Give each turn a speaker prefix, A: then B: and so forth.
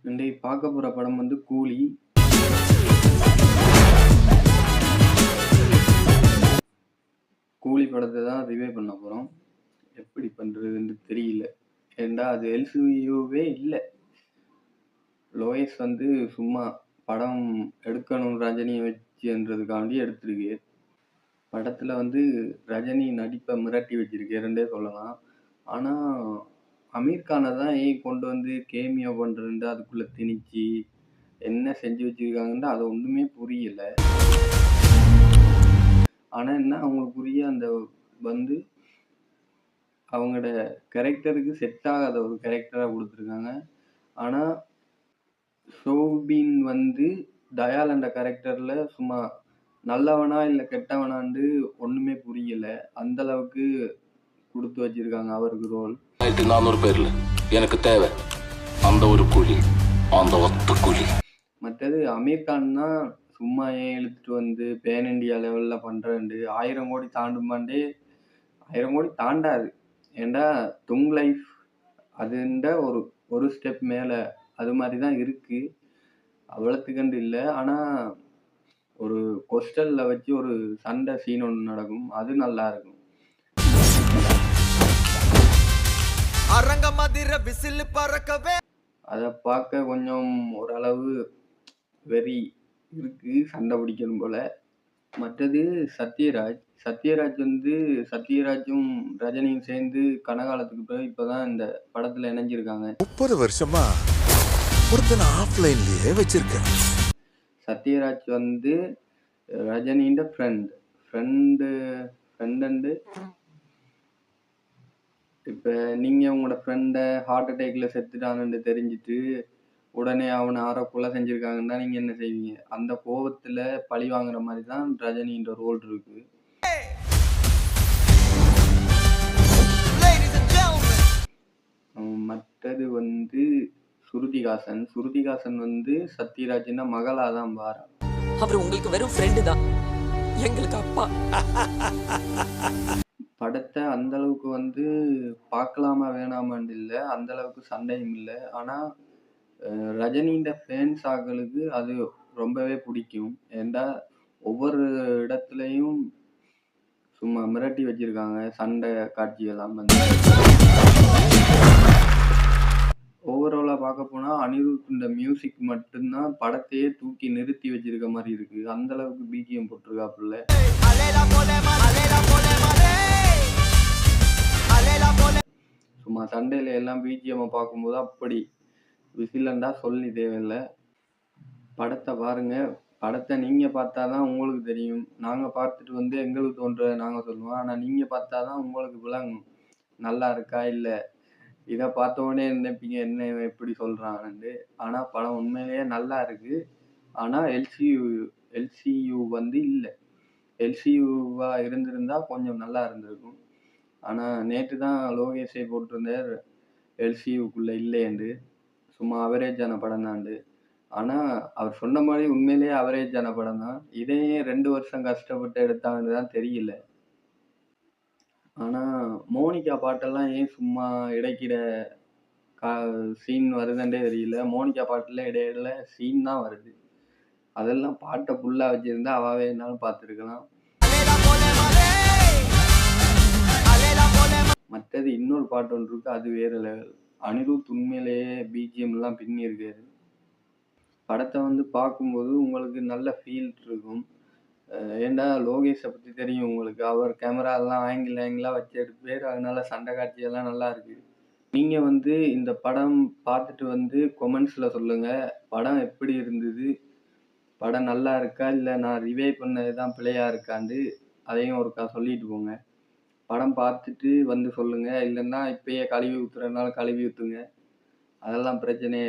A: இன்றைக்கு பார்க்க போற படம் வந்து கூலி. கூலி படத்த தான் ரிவ்யூ பண்ண போறோம். எப்படி பண்றதுன்னு தெரியல. ஏன்டா அது எல்சியூவே இல்ல. லோகேஷ் வந்து சும்மா படம் எடுக்கணும் ரஜினிய வச்சுன்றதுக்காண்டி எடுத்திருக்கு. படத்துல வந்து ரஜினி நடிப்ப மிரட்டி வச்சிருக்காருன்னே சொல்லலாம். ஆனா, அமீர் கான தான் ஏன் கொண்டு வந்து கேமியோ பண்றதுன்ட்டு அதுக்குள்ள திணிச்சு, என்ன செஞ்சு வச்சிருக்காங்கன்னு அது ஒண்ணுமே புரியல. ஆனா என்ன அவங்களுக்குரிய அந்த வந்து அவங்களோட கேரக்டருக்கு செட் ஆகாத ஒரு கேரக்டரா குடுத்துருக்காங்க. ஆனா, சோபின் வந்து தயால் என்ற கேரக்டர்ல சும்மா நல்லவனா இல்ல கெட்டவனான்னு ஒண்ணுமே புரியல. அந்த அளவுக்கு குடுத்து வச்சிருக்காங்க அவருக்கு ரோல்.
B: 400 பேர்ல எனக்கு தேவை அந்த ஒரு குழி, அந்த ஒத்த குழி.
A: மற்றது அமீர் கான்னா சும்மா ஏன் இழுத்துட்டு வந்து பேன் இண்டியா லெவல்ல பண்றேன்ட்டு 1000 கோடி தாண்டுமாண்டே 1000 கோடி தாண்டாது. ஏன்டா துங் லைஃப் அதுண்ட ஒரு ஸ்டெப் மேல அது மாதிரி தான் இருக்கு. அவ்வளத்துக்கண்டு இல்ல. ஆனா ஒரு கொஸ்டல்ல வச்சு ஒரு சண்டை சீன் ஒண்ணு நடக்கும். அது நல்லா இருக்கும். அத பார்க்க கொஞ்சம் ஓரளவு வெறி இருக்கு. சண்டை பிடிக்கணும் போல. மற்றது சத்யராஜ். சத்யராஜ் வந்து சத்யராஜும் ரஜினியும் சேர்ந்து கனகாலத்துக்கு பிறகு இப்பதான் இந்த படத்துல இணைஞ்சிருக்காங்க.
C: 30 வருஷமா ஒருத்தனை ஆஃப்லைன்லயே வச்சிருக்கேன்.
A: சத்யராஜ் வந்து ரஜினியோட ஃப்ரெண்டு அண்ட் இப்ப நீங்க உங்களோட ஃப்ரெண்ட ஹார்ட் அட்டாக்ல செத்துட்டான்னு தெரிஞ்சுட்டு உடனே அவனை யாரோ கொலை செஞ்சிருக்காங்கன்னா நீங்க என்ன செய்வீங்க? அந்த கோவத்துல பழி வாங்குற மாதிரி தான் ரஜினின்ற ரோல் இருக்கு. மற்றது வந்து சுருதிகாசன் வந்து சத்யராஜ்னா மகளா தான் வாரா.
D: அவர் உங்களுக்கு வெறும் ஃப்ரெண்டு தான், எங்களுக்கு அப்பா.
A: படத்தை அந்த அளவுக்கு வந்து பார்க்கலாமா வேணாமான்னு இல்ல, அந்த அளவுக்கு சண்டையும் இல்ல. ஆனா ரஜினியோட ஃபேன்ஸ் ஆட்களுக்கு அது ரொம்பவே பிடிக்கும். ஏன்டா ஒவ்வொரு இடத்துலயும் சும்மா மிரட்டி வச்சிருக்காங்க சண்டை காட்சியெல்லாம் வந்து. ஓவராலா பார்க்க போனா அனிருத் இந்த மியூசிக் மட்டும்தான் படத்தையே தூக்கி நிறுத்தி வச்சிருக்க மாதிரி இருக்கு. அந்த அளவுக்கு பிஜிஎம் போட்டிருக்காப்புல. சும்மா சண்டையில எல்லாம் பிஜிஎம் பார்க்கும்போது அப்படி விசிலண்டா சொல்லி தேவையில்ல. படத்தை பாருங்க. படத்தை நீங்க பார்த்தாதான் உங்களுக்கு தெரியும். நாங்க பார்த்துட்டு வந்து எங்களுக்கு தோன்றதை நாங்க சொல்லுவோம். ஆனா நீங்க பார்த்தாதான் உங்களுக்கு விளங்கும். நல்லா இருக்கா இல்ல. இதை பார்த்த உடனே நினைப்பீங்க என்ன எப்படி சொல்றான்னு. ஆனா படம் உண்மையிலேயே நல்லா இருக்கு. ஆனா எல்சியூ வந்து இல்ல. எல்சியூவா இருந்திருந்தா கொஞ்சம் நல்லா இருந்திருக்கும். ஆனா நேற்று தான் லோகேஷை போட்டிருந்தார் எல்சியூக்குள்ள இல்லையென்று. சும்மா அவரேஜான படம் தாண்டு. ஆனா அவர் சொன்ன மாதிரி உண்மையிலேயே அவரேஜான படம் தான். இதையே 2 வருஷம் கஷ்டப்பட்டு எடுத்தாங்கன்னு தான் தெரியல. ஆனா மோனிகா பாட்டெல்லாம் ஏன் சும்மா இடைக்கிட சீன் வருதுன்றே தெரியல. மோனிகா பாட்டுல இடையில சீன் தான் வருது. அதெல்லாம் பாட்டை ஃபுல்லா வச்சிருந்தா அவாவே என்னாலும் பார்த்துருக்கலாம். மற்றது இன்னொரு பாட்டு ஒன்று இருக்கு. அது வேற லெவல். அனிருத் உண்மையிலேயே பிஜிஎம் எல்லாம் பின்னி இருக்காரு. படத்தை வந்து பார்க்கும்போது உங்களுக்கு நல்ல ஃபீல் இருக்கும். ஏன்டா லோகேஷை பற்றி தெரியும் உங்களுக்கு. அவர் கேமரா எல்லாம் ஆங்கிளா வச்சு எடுப்பாரு. அதனால சண்டை காட்சியெல்லாம் நல்லா இருக்கு. நீங்க வந்து இந்த படம் பார்த்துட்டு வந்து கொமெண்ட்ஸ்ல சொல்லுங்க. படம் எப்படி இருந்தது? படம் நல்லா இருக்கா இல்ல நான் ரிவே பண்ணதுதான் பிழையா இருக்காண்டு அதையும் ஒருக்கா சொல்லிட்டு போங்க. படம் பார்த்துட்டு வந்து சொல்லுங்க. இல்லைன்னா இப்பயே கழுவி ஊத்துறதுனால கழுவி ஊத்துங்க. அதெல்லாம் பிரச்சனையே